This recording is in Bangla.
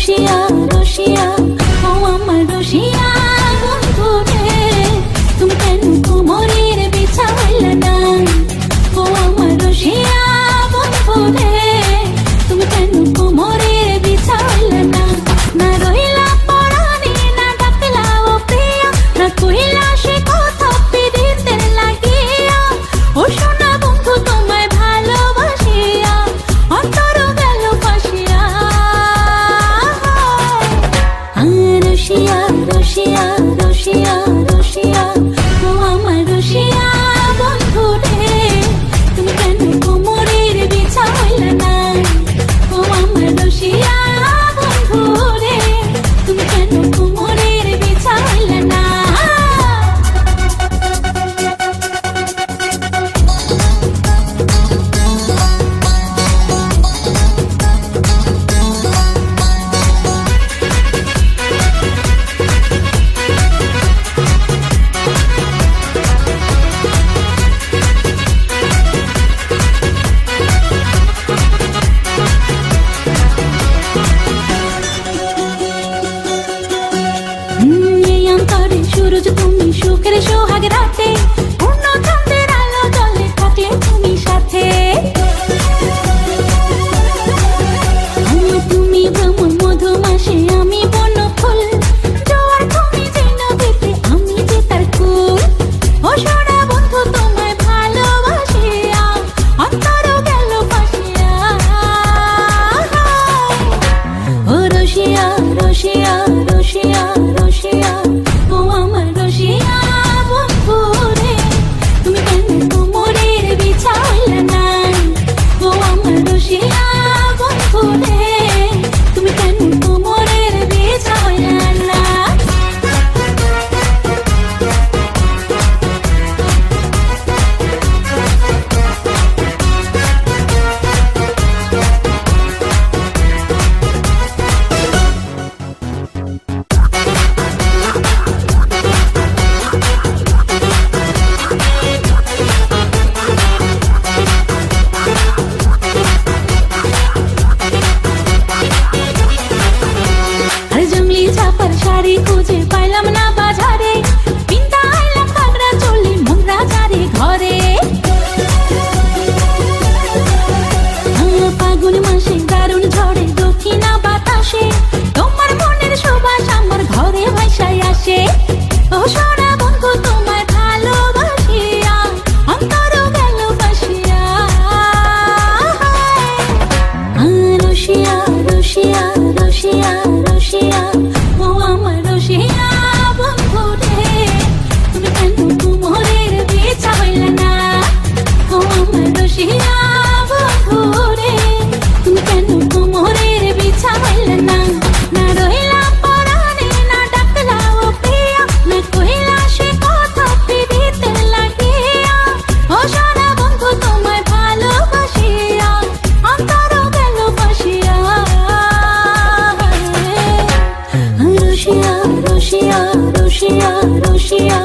রসিয়া রসিয়া ও আমার রসিয়া বন্ধু রে তুমি কেন কোমরের বিছা হইলে না ও আমার রসিয়া বন্ধু রে তুমি কেন কোমরের বিছা হইলে না না রইলা পরাণে না ডাকলা ও প্রিয়া না কইলা সে কথা পিরিতে লাগিয়া ও সোনা বন্ধু তোমায় ভালোবাসিয়া অন্তর গেল ফাঁসিয়া রসিয়া রসিয়া রসিয়া রসিয়া ও আমার রসিয়া বন্ধু রে তুমি কেন কোমরের বিছা হইলে না ও আমার রসিয়া বন্ধু রে তুমি কেন কোমরের বিছা হইলে না সুরজ তুমি সুখের সোহাগ রাতে পূর্ণ চন্দ্রের আলো জলে থাকলে তুমি সাথে তুমি ভ্রমণ মধুমাসে আমি বন ফুল জোয়ার তুমি যে নদীতে আমি যে তার কুল ও সোনা বন্ধু তোমায় ভালোবাসিয়া অন্তর গেল ফাঁসিয়া ও রসিয়া রসিয়া রসিয়া রসিয়া ও আমার রসিয়া বন্ধু রে তুমি কেন কোমরের বিছা হইলে না ও আমার রসিয়া বন্ধু রে তুমি কেন কোমরের বিছা হইলে না শাড়ি খুঁজে পাইলাম না বাজারে পিন্তা আইলাম কাকড়া চলি মনরা যারে ঘরে ফাগুন মাসে দারুণ ঝড়ে দক্ষিণা বাতাসে তোমার মনের সুবাস আমার ঘরে ভাইসাই আসে ও সোনা বন্ধু তোমায় ভালোবাসিয়া অন্তর গেল ফাঁসিয়া রসিয়া রসিয়া রসিয়া রসিয়া ও আমার রসিয়া বন্ধু রে তুমি কেন কোমরের বিছা হইলে না ও আমার রসিয়া বন্ধু রে তুমি কেন কোমরের বিছা হইলে না না রইলা পরাণে না ডাকলা ও প্রিয়া না কইলা সে কথা পিরিতে লাগিয়া ও সোনা বন্ধু তোমায় ভালোবাসিয়া অন্তর গেল ফাঁসিয়া রসিয়া রসিয়া রসিয়া রসিয়া